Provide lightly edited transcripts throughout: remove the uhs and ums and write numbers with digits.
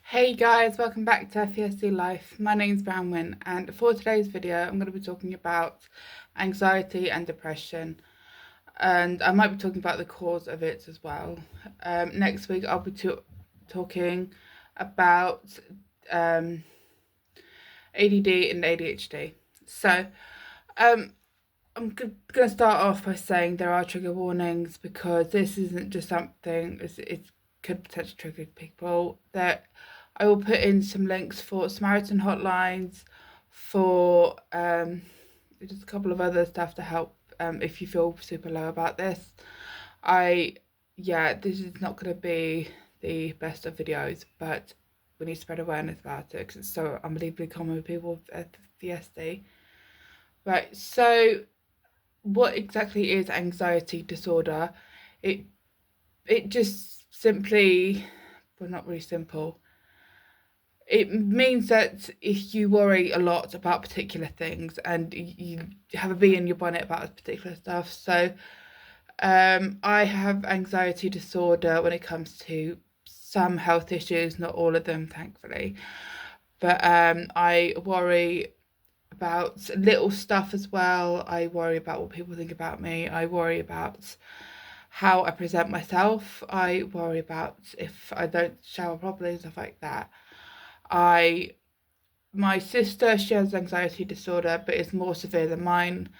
Hey guys, welcome back to FVSD Life. My name's Bronwyn, and for today's video I'm going to be talking about anxiety and depression, and I might be talking about the cause of it as well. Next week I'll be talking about um, ADD and ADHD. So um, I'm going to start off by saying there are trigger warnings because this isn't just something, it could potentially trigger people. That I will put in some links for Samaritan hotlines, for just a couple of other stuff to help if you feel super low about this. Yeah, this is not going to be the best of videos, but we need to spread awareness about it because it's so unbelievably common with people with FVSD. Right, so what exactly is anxiety disorder? It it just simply, well, not really simple. It means that if you worry a lot about particular things and you have a bee in your bonnet about particular stuff. So I have anxiety disorder when it comes to some health issues, not all of them, thankfully. But I worry about little stuff as well. I worry about what people think about me. I worry about how I present myself. I worry about if I don't shower properly and stuff like that. I My sister, she has anxiety disorder, but it's more severe than mine.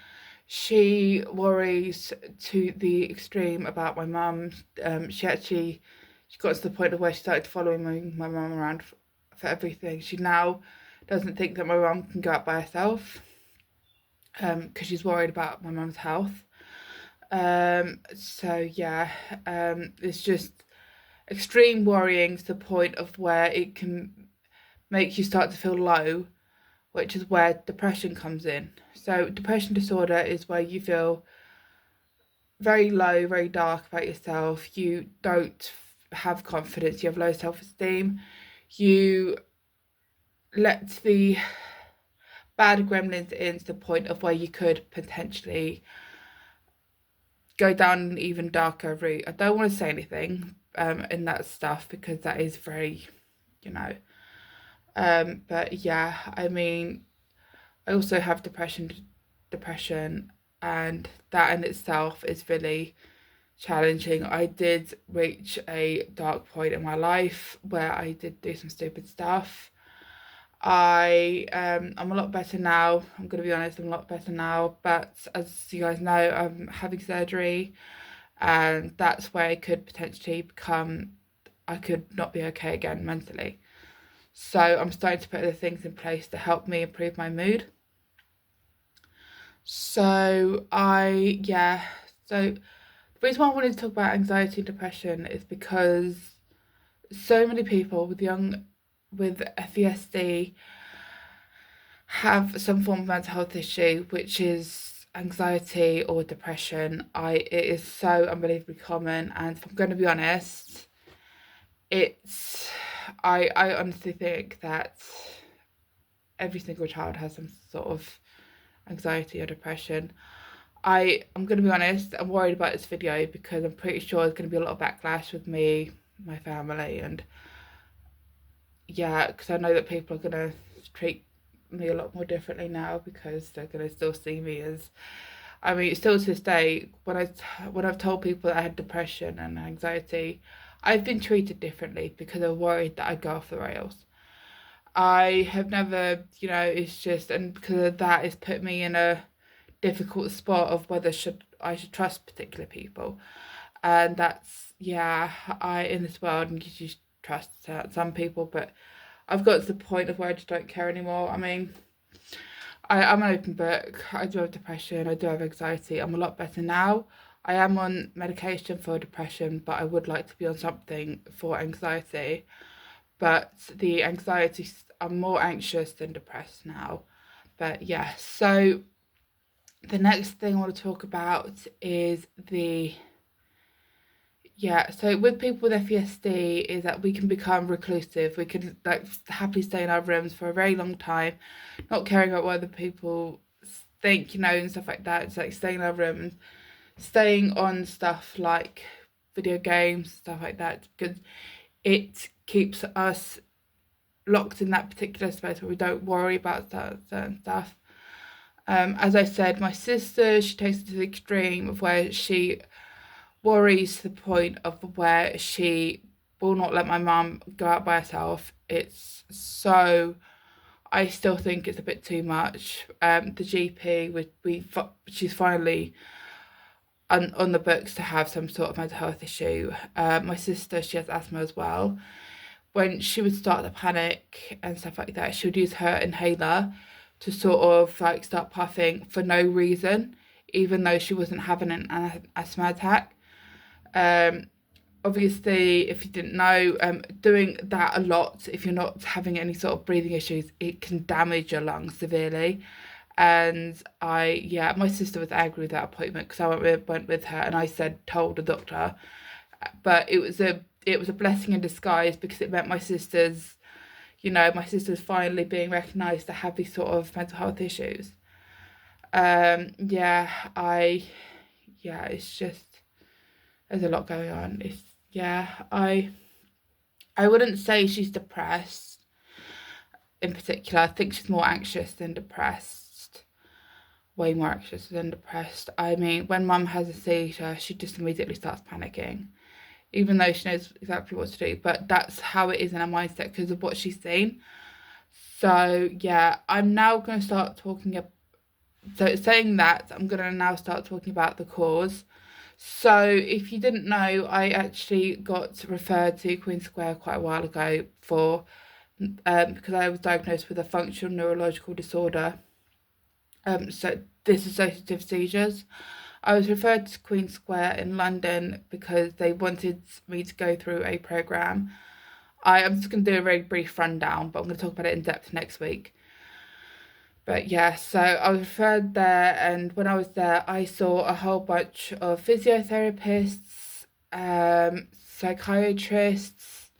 She worries to the extreme about my mum. She got to the point of where she started following my mum around for everything. She now doesn't think that my mum can go out by herself because she's worried about my mum's health. So yeah, it's just extreme worrying to the point of where it can make you start to feel low, which is where depression comes in. So depression disorder is where you feel very low, very dark about yourself. You don't have confidence, you have low self-esteem. You let the bad gremlins in to the point of where you could potentially go down an even darker route. I don't want to say anything in that stuff because that is very, you know. But yeah, I mean, I also have depression, and that in itself is really challenging. I did reach a dark point in my life where I did do some stupid stuff. I'm a lot better now. I'm gonna be honest, I'm a lot better now. But as you guys know, I'm having surgery, and that's where it could potentially become. I could not be okay again mentally. So I'm starting to put the things in place to help me improve my mood. So so the reason why I wanted to talk about anxiety and depression is because so many people with FVSD have some form of mental health issue, which is anxiety or depression. It is so unbelievably common, and if I'm going to be honest, it's I honestly think that every single child has some sort of anxiety or depression. I'm going to be honest, I'm worried about this video because I'm pretty sure there's going to be a lot of backlash with me, my family, and yeah, because I know that people are going to treat me a lot more differently now because they're going to still see me as, I mean, still to this day, when I've told people that I had depression and anxiety, I've been treated differently because they're worried that I'd go off the rails. I have never, it's just, and because of that, it's put me in a difficult spot of whether I should trust particular people. And that's, yeah, I in this world and you just trust some people, but I've got to the point of where I just don't care anymore. I mean, I'm an open book. I do have depression, I do have anxiety. I'm a lot better now. I am on medication for depression, but I would like to be on something for anxiety. But the anxiety, I'm more anxious than depressed now. But yeah, so the next thing I want to talk about is so with people with FESD is that we can become reclusive. We can like happily stay in our rooms for a very long time, not caring about what other people think, and stuff like that. It's like staying in our room and staying on stuff like video games, stuff like that, because it keeps us locked in that particular space where we don't worry about certain stuff. As I said, my sister, she takes it to the extreme of where she worries to the point of where she will not let my mum go out by herself. It's so, I still think it's a bit too much. The GP, she's finally on the books to have some sort of mental health issue. My sister, she has asthma as well. When she would start to panic and stuff like that, she would use her inhaler to sort of like start puffing for no reason, even though she wasn't having an asthma attack. Obviously, if you didn't know, doing that a lot, if you're not having any sort of breathing issues, it can damage your lungs severely. And my sister was angry with that appointment because I went with her and I told the doctor, but it was a blessing in disguise because it meant my sister's finally being recognised to have these sort of mental health issues. It's just, there's a lot going on. I wouldn't say she's depressed in particular. I think she's more anxious than depressed. Way more anxious than depressed. I mean, when mum has a seizure, she just immediately starts panicking, even though she knows exactly what to do. But that's how it is in her mindset because of what she's seen. So yeah, I'm now going to start talking about, so saying that, I'm going to now start talking about the cause. So if you didn't know, I actually got referred to Queen Square quite a while ago because I was diagnosed with a functional neurological disorder. So dissociative seizures. I was referred to Queen Square in London because they wanted me to go through a program. I'm just going to do a very brief rundown, but I'm going to talk about it in depth next week. But yeah, so I was referred there, and when I was there, I saw a whole bunch of physiotherapists, psychiatrists.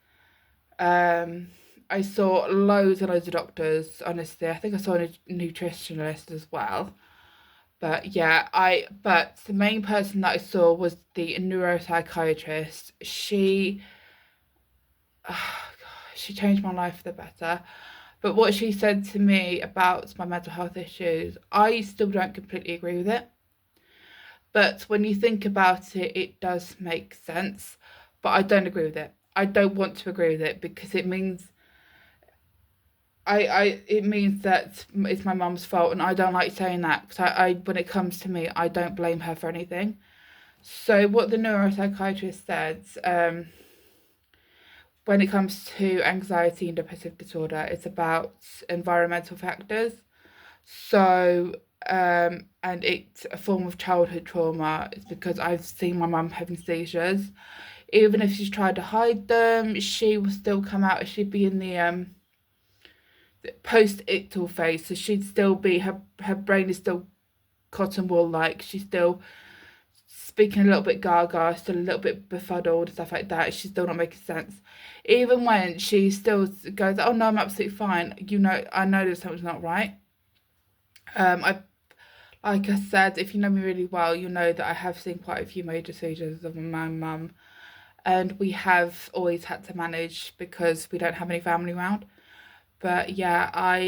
I saw loads and loads of doctors, honestly. I think I saw a nutritionist as well. But yeah, but the main person that I saw was the neuropsychiatrist. She changed my life for the better. But what she said to me about my mental health issues, I still don't completely agree with it. But when you think about it, it does make sense. But I don't agree with it. I don't want to agree with it because it means it means that it's my mum's fault, and I don't like saying that because when it comes to me, I don't blame her for anything. So what the neuropsychiatrist said, when it comes to anxiety and depressive disorder, it's about environmental factors. So, and it's a form of childhood trauma. It's because I've seen my mum having seizures. Even if she's tried to hide them, she will still come out. She'd be in the post-ictal phase, so she'd still be, her brain is still cotton wool like. She's still speaking a little bit gaga, still a little bit befuddled, stuff like that. She's still not making sense. Even when she still goes, oh no, I'm absolutely fine, I know there's something's not right. Like I said, if you know me really well, you know that I have seen quite a few major seizures of my mum, and we have always had to manage because we don't have any family around. But yeah,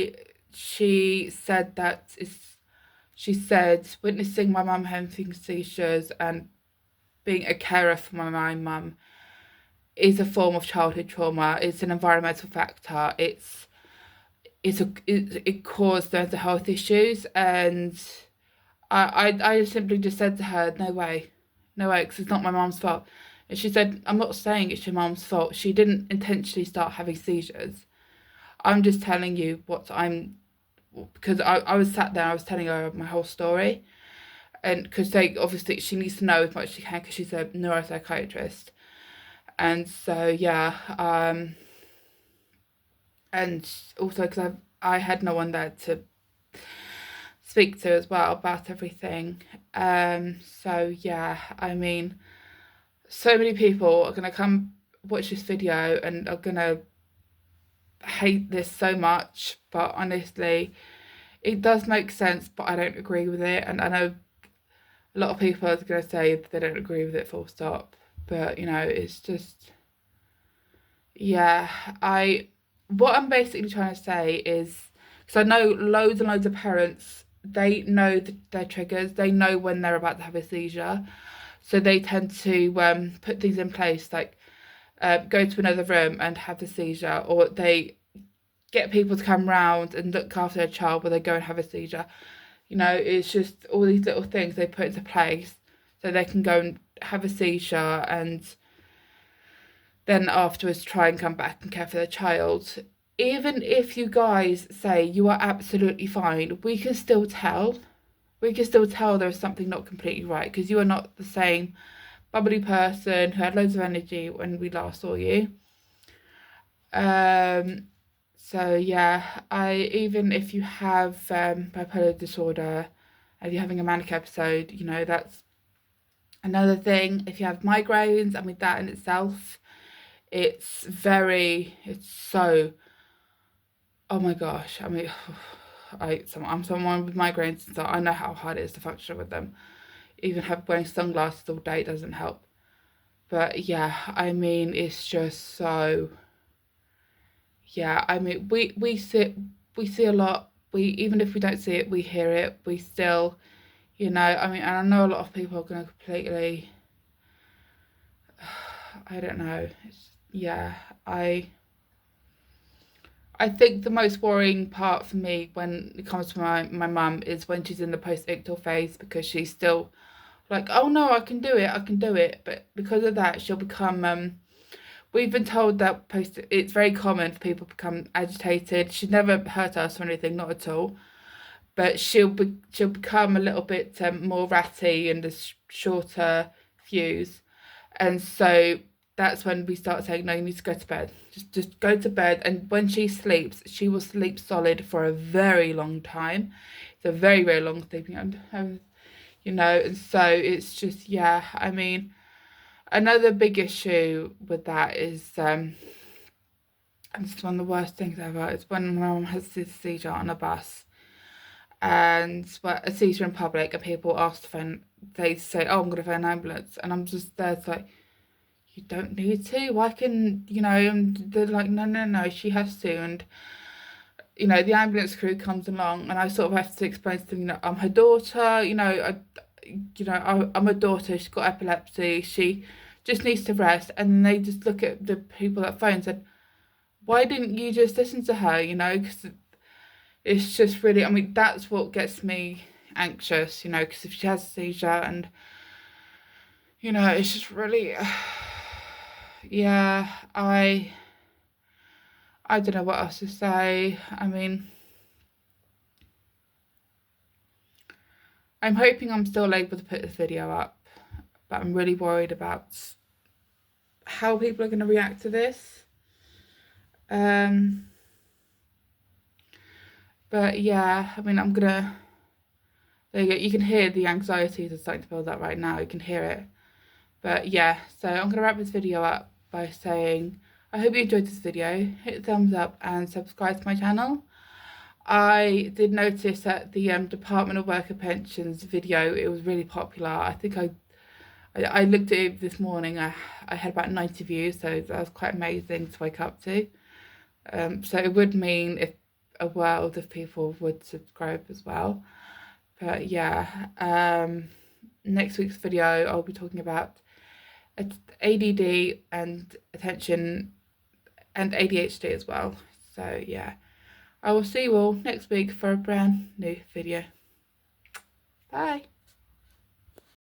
she said witnessing my mum having seizures and being a carer for my mum is a form of childhood trauma. It's an environmental factor. It caused mental health issues, and I simply just said to her, no way, because it's not my mum's fault. And she said, I'm not saying it's your mum's fault. She didn't intentionally start having seizures. I'm just telling you because I was sat there, I was telling her my whole story. And because obviously she needs to know as much as she can because she's a neuropsychiatrist. And so, yeah, and also because I had no one there to speak to as well about everything. So yeah, I mean, so many people are gonna come watch this video and are gonna hate this so much, but honestly, it does make sense, but I don't agree with it. And I know a lot of people are gonna say they don't agree with it, full stop. But it's just, yeah, what I'm basically trying to say is, because I know loads and loads of parents, they know their triggers, they know when they're about to have a seizure, so they tend to put things in place like go to another room and have the seizure, or they get people to come round and look after their child while they go and have a seizure. You know, it's just all these little things they put into place so they can go and have a seizure and then afterwards try and come back and care for their child. Even if you guys say you are absolutely fine, we can still tell. We can still tell there's something not completely right, because you are not the same bubbly person who had loads of energy when we last saw you. So yeah, even if you have bipolar disorder, if you're having a manic episode, you know, that's another thing. If you have migraines, I mean, that in itself, it's so, oh my gosh. I mean, I'm someone with migraines, so I know how hard it is to function with them. Even wearing sunglasses all day doesn't help. But yeah, I mean, it's just so, yeah, I mean, we see a lot. We, even if we don't see it, we hear it. We still, you know, I mean, and I know a lot of people are going to completely, I don't know. Yeah, I think the most worrying part for me when it comes to my mum is when she's in the post-ictal phase, because she's still like, oh no, I can do it, I can do it. But because of that, she'll become we've been told that it's very common for people to become agitated. She'd never hurt us or anything, not at all. But she'll become a little bit more ratty and a shorter fuse. And so that's when we start saying, no, you need to go to bed. Just go to bed. And when she sleeps, she will sleep solid for a very long time. It's a very, very long sleeping, you know. And so it's just, yeah, I mean, another big issue with that is, and it's one of the worst things ever, is when my mum has this seizure on a bus, and a seizure in public, and people ask to phone, they say, oh, I'm going to phone an ambulance. And I'm just there, it's like, you don't need to. Why can, you know, and they're like, no, no, no, she has to. And, you know, the ambulance crew comes along, and I sort of have to explain to them, you know, I'm her daughter, I'm a daughter, she's got epilepsy, she just needs to rest. And they just look at the people that phone and said, why didn't you just listen to her, you know? Because it's just really, I mean, that's what gets me anxious, you know, because if she has a seizure, and, you know, it's just really, yeah, I don't know what else to say. I mean, I'm hoping I'm still able to put this video up, but I'm really worried about how people are going to react to this. But yeah, I mean, there you go. You can hear the anxieties are starting to build up right now. You can hear it. But yeah, so I'm going to wrap this video up by saying, I hope you enjoyed this video. Hit the thumbs up and subscribe to my channel. I did notice that the Department of Worker Pensions video, it was really popular. I think I looked at it this morning. I had about 90 views, so that was quite amazing to wake up to. So it would mean if a world if people would subscribe as well. But yeah, next week's video I'll be talking about ADD and attention and ADHD as well. So yeah, I will see you all next week for a brand new video. Bye.